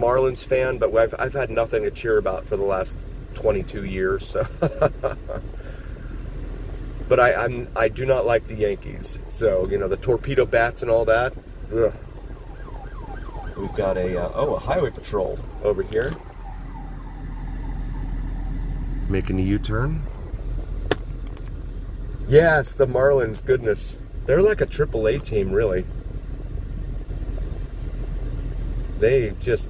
Marlins fan, but I've had nothing to cheer about for the last 22 years. So. But I do not like the Yankees. So, you know, the torpedo bats and all that. Ugh. We've got a highway patrol over here. Making a U-turn. Yes, the Marlins, goodness. They're like a AAA team, really. They just,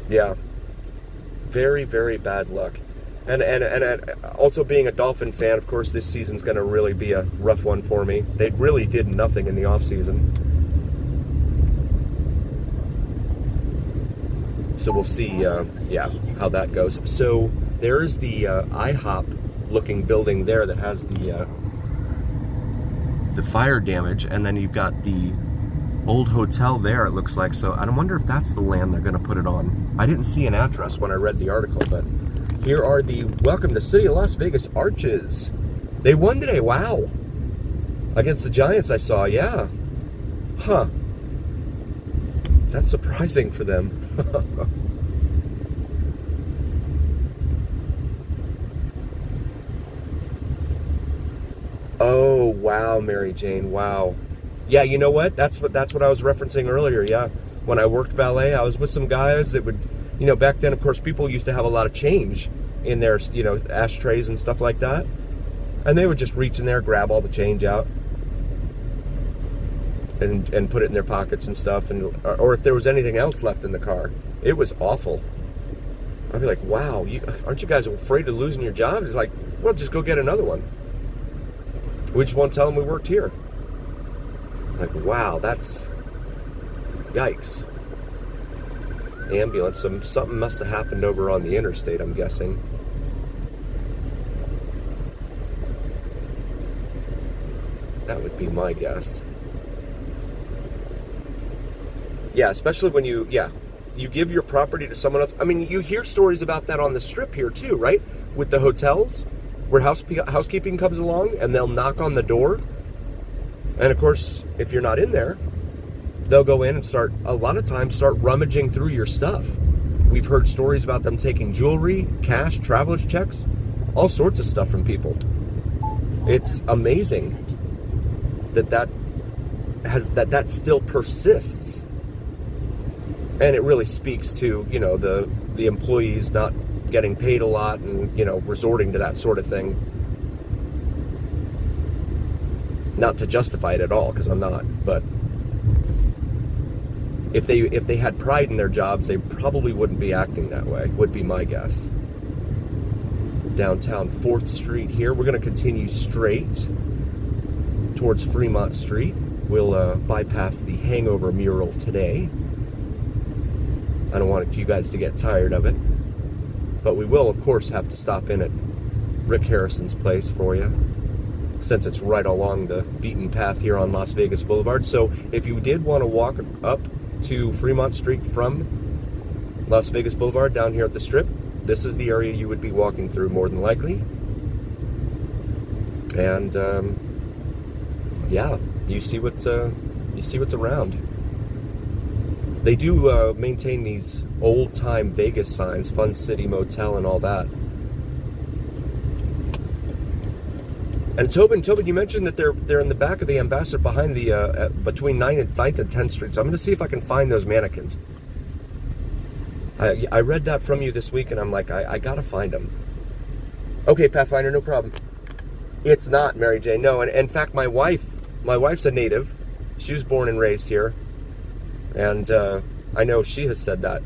yeah, very, very bad luck. And also being a Dolphin fan, of course, this season's going to really be a rough one for me. They really did nothing in the offseason. So we'll see, yeah, how that goes. So there's the IHOP-looking building there that has the fire damage, and then you've got the old hotel there, it looks like. So I wonder if that's the land they're going to put it on. I didn't see an address when I read the article, but here are the Welcome to City of Las Vegas arches. They won today, wow. Against the Giants, I saw, yeah. Huh. That's surprising for them. Oh, wow, Mary Jane, wow. Yeah, you know what? That's what I was referencing earlier, yeah. When I worked valet, I was with some guys that would, you know, back then, of course, people used to have a lot of change in their, you know, ashtrays and stuff like that. And they would just reach in there, grab all the change out, and put it in their pockets and stuff, and or if there was anything else left in the car. It was awful. I'd be like, wow, aren't you guys afraid of losing your jobs? It's like, well, just go get another one. We just won't tell them we worked here. Like, wow, that's, yikes. Ambulance, something must have happened over on the interstate, I'm guessing. That would be my guess. Yeah, especially when you give your property to someone else. I mean, you hear stories about that on the Strip here too, right? With the hotels, where housekeeping comes along and they'll knock on the door. And of course, if you're not in there, they'll go in and a lot of times start rummaging through your stuff. We've heard stories about them taking jewelry, cash, traveler's checks, all sorts of stuff from people. It's amazing that still persists. And it really speaks to, you know, the employees not getting paid a lot and, you know, resorting to that sort of thing. Not to justify it at all, because I'm not, but if they had pride in their jobs, they probably wouldn't be acting that way, would be my guess. Downtown 4th Street here. We're going to continue straight towards Fremont Street. We'll bypass the Hangover mural today. I don't want you guys to get tired of it. But we will, of course, have to stop in at Rick Harrison's place for you, since it's right along the beaten path here on Las Vegas Boulevard. So if you did want to walk up to Fremont Street from Las Vegas Boulevard down here at the Strip, this is the area you would be walking through more than likely. And yeah, you see what's around. They do maintain these old-time Vegas signs, Fun City Motel and all that. And Tobin, you mentioned that they're in the back of the Ambassador behind the between 9th and 10th Street. So I'm going to see if I can find those mannequins. I read that from you this week, and I'm like, I got to find them. Okay, Pathfinder, no problem. It's not, Mary Jane. No, and in fact, my wife's a native. She was born and raised here. And I know she has said that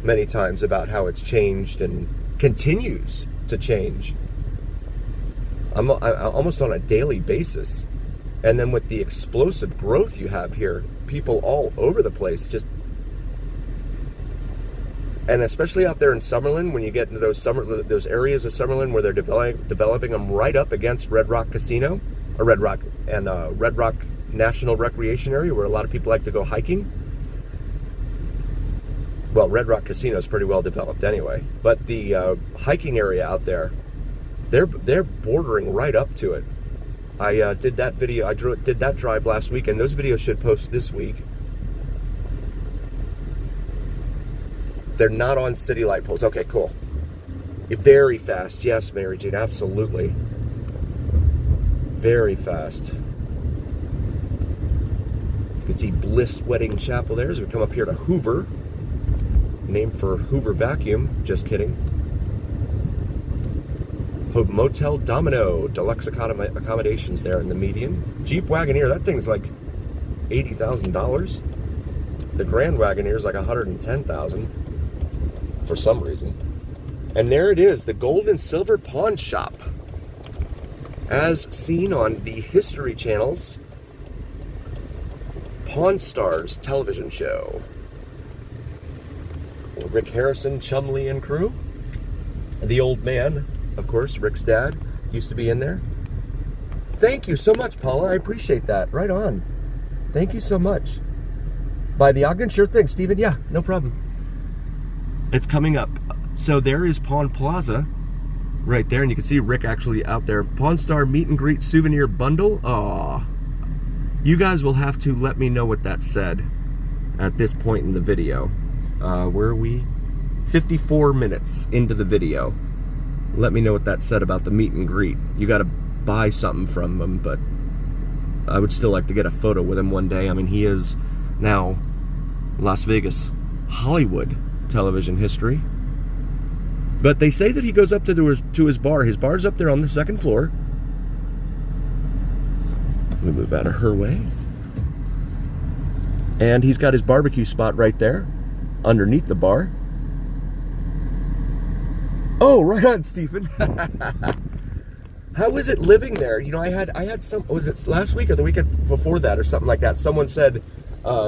many times about how it's changed and continues to change. I'm almost on a daily basis. And then with the explosive growth you have here, people all over the place, and especially out there in Summerlin, when you get into those areas of Summerlin where they're developing them right up against Red Rock Casino, or Red Rock National Recreation Area, where a lot of people like to go hiking. Well, Red Rock Casino is pretty well developed anyway, but the hiking area out there, they're bordering right up to it. I did that video. Did that drive last week, and those videos should post this week. They're not on city light poles. Okay, cool. Very fast. Yes, Mary Jane, absolutely. Very fast. You can see Bliss Wedding Chapel there as we come up here to Hoover. Named for Hoover Vacuum. Just kidding. Motel Domino. Deluxe accommodations there in the median. Jeep Wagoneer. That thing's like $80,000. The Grand Wagoneer is like $110,000 for some reason. And there it is, the Gold and Silver Pawn Shop. As seen on the History Channel's Pawn Stars television show. Rick Harrison, Chumley, and crew. The old man, of course, Rick's dad, used to be in there. Thank you so much, Paula. I appreciate that. Right on. Thank you so much. By the Ogden? Sure thing, Stephen. Yeah, no problem. It's coming up. So there is Pawn Plaza right there, and you can see Rick actually out there. Pawn Star Meet and Greet Souvenir Bundle. Aw. You guys will have to let me know what that said at this point in the video. Where are we? 54 minutes into the video. Let me know what that said about the meet and greet. You got to buy something from him, but I would still like to get a photo with him one day. I mean, he is now Las Vegas, Hollywood television history. But they say that he goes up to his bar. His bar's up there on the second floor. Let me move out of her way. And he's got his barbecue spot right there, underneath the bar. Oh, right on, Stephen. How is it living there? You know, I had some, was it last week or the weekend before that or something like that? Someone said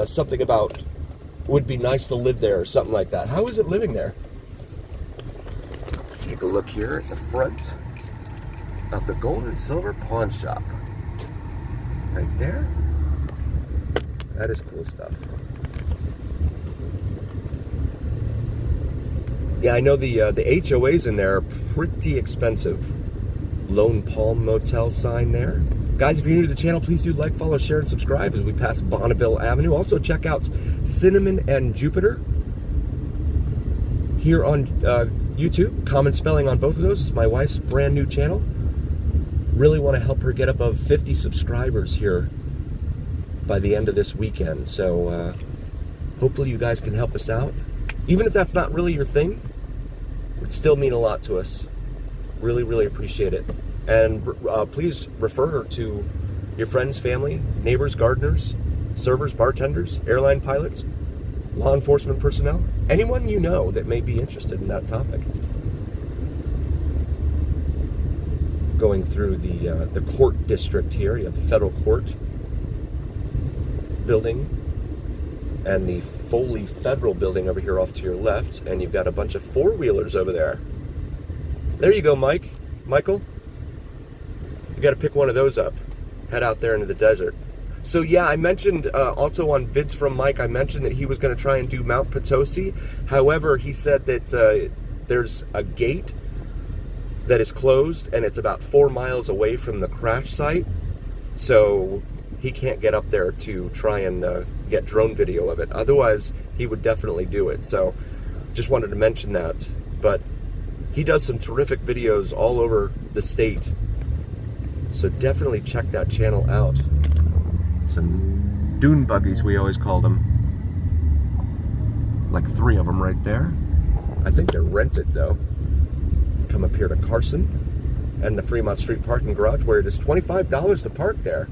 something about would be nice to live there or something like that. How is it living there? Take a look here at the front of the Gold and Silver Pawn Shop. Right there. That is cool stuff. Yeah, I know the HOAs in there are pretty expensive. Lone Palm Motel sign there. Guys, if you're new to the channel, please do like, follow, share, and subscribe as we pass Bonneville Avenue. Also, check out Cinnamon and Jupiter here on YouTube. Common spelling on both of those. It's my wife's brand new channel. Really want to help her get above 50 subscribers here by the end of this weekend. So hopefully you guys can help us out. Even if that's not really your thing, it would still mean a lot to us. Really, really appreciate it. And please refer her to your friends, family, neighbors, gardeners, servers, bartenders, airline pilots, law enforcement personnel, anyone you know that may be interested in that topic. Going through the court district here, you have the federal court building and the Foley Federal building over here off to your left, and you've got a bunch of four-wheelers over there. There you go, Michael. You got to pick one of those up. Head out there into the desert. So yeah, I mentioned also on Vids from Mike, I mentioned that he was going to try and do Mount Potosi. However, he said that there's a gate that is closed, and it's about 4 miles away from the crash site. So he can't get up there to try and get drone video of it. Otherwise, he would definitely do it. So just wanted to mention that. But he does some terrific videos all over the state. So definitely check that channel out. Some dune buggies, we always call them. Like 3 of them right there. I think they're rented though. Come up here to Carson and the Fremont Street parking garage, where it is $25 to park there.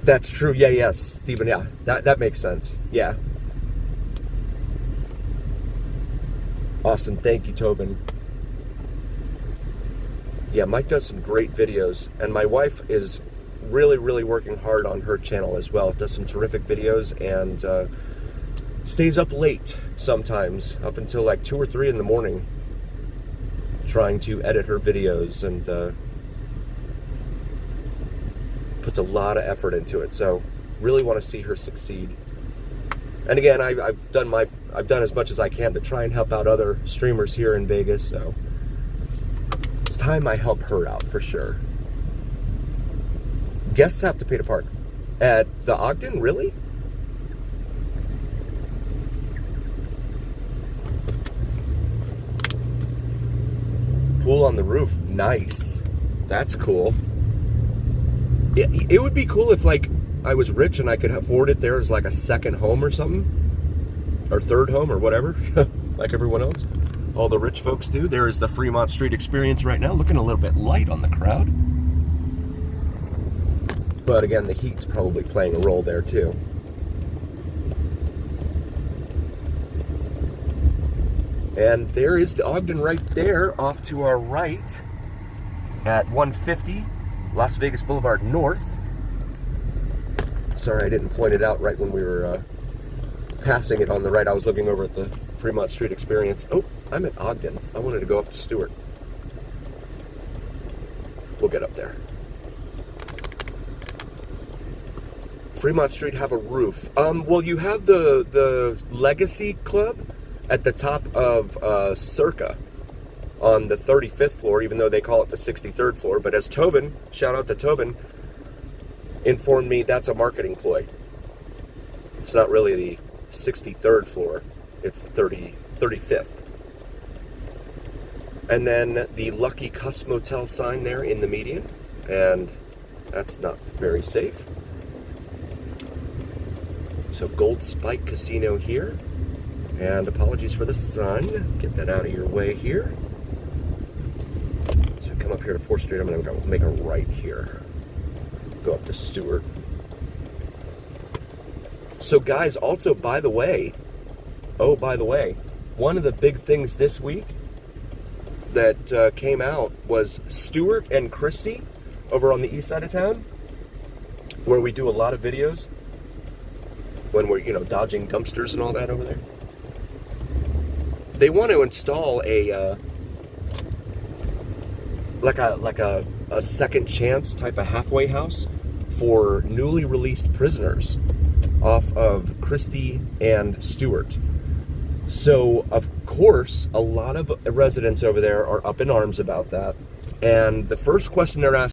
That's true. Yeah, yes, Stephen. Yeah, that makes sense. Yeah. Awesome. Thank you, Tobin. Yeah, Mike does some great videos, and my wife is really, really working hard on her channel as well. Does some terrific videos and stays up late sometimes, up until like 2 or 3 in the morning, trying to edit her videos, and puts a lot of effort into it. So really want to see her succeed. And again, I've done as much as I can to try and help out other streamers here in Vegas. So it's time I help her out for sure. Guests have to pay to park at the Ogden, really? on the roof. Nice. That's cool. It would be cool if, like, I was rich and I could afford it there as, like, a second home or something. Or third home or whatever. Like everyone else. All the rich folks do. There is the Fremont Street experience right now. Looking a little bit light on the crowd. But again, the heat's probably playing a role there too. And there is the Ogden right there, off to our right at 150 Las Vegas Boulevard North. Sorry I didn't point it out right when we were passing it on the right. I was looking over at the Fremont Street experience. Oh, I'm at Ogden. I wanted to go up to Stewart. We'll get up there. Fremont Street have a roof. Well, you have the Legacy Club at the top of Circa on the 35th floor, even though they call it the 63rd floor. But as Tobin, shout out to Tobin, informed me, that's a marketing ploy. It's not really the 63rd floor, it's the 35th. And then the Lucky Cuss Motel sign there in the median, and that's not very safe. So Gold Spike Casino here. And apologies for the sun. Get that out of your way here. So come up here to 4th Street. I'm going to make a right here. Go up to Stewart. So guys, also, by the way, one of the big things this week that came out was Stewart and Christie over on the east side of town, where we do a lot of videos when we're, dodging dumpsters and all that over there. They want to install a like a second chance type of halfway house for newly released prisoners off of Christie and Stewart. So, of course, a lot of residents over there are up in arms about that. And the first question they're asking